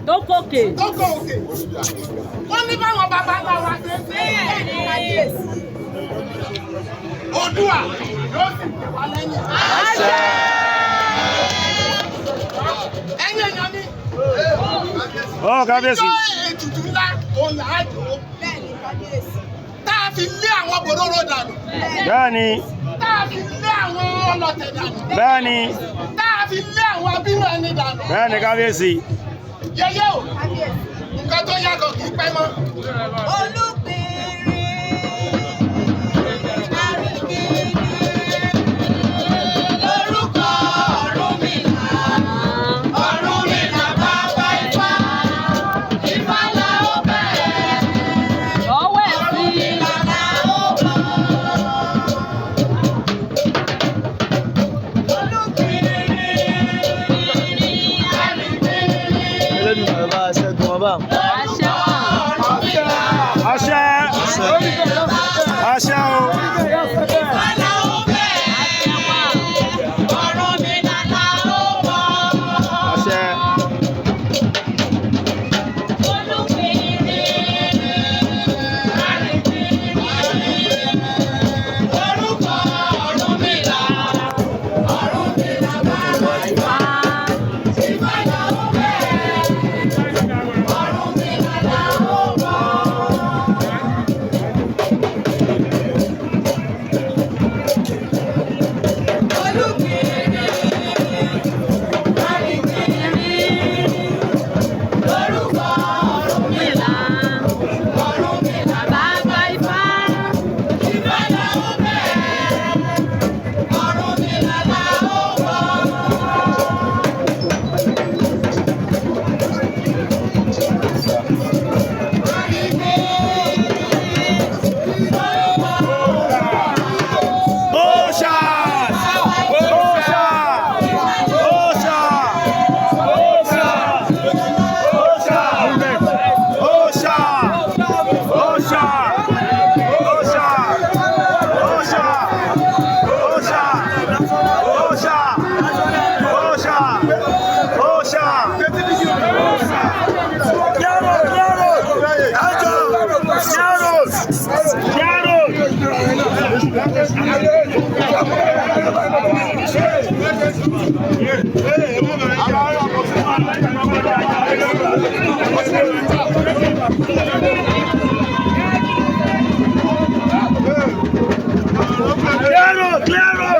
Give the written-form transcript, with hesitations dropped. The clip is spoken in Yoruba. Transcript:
Dókòkè. Dókòkè. Wọ́n ní báwọn bàbá ńlá wa ṣe ń ṣe é. Oòduà yóò sì pè wá lẹ́yìn. Àṣẹ. Ẹ̀yin èèyàn mi. Kábíyèsí. Ìjọ ètùtù ńlá òun là á jò ó. Tá a fi lé àwọn bòróró dànù. Bẹ́ẹ̀ni. Tá a fi lé àwọn ọlọ̀tẹ̀ dànù. Bẹ́ẹ̀ni. Tá a fi lé àwọn abínú ẹni dànù. Bẹ́ẹ̀ni kábíyèsí. Yẹyẹ o, nǹkan tó yàgò kì í pẹ́ mọ́. Àṣẹ. Àṣẹ o. Claro.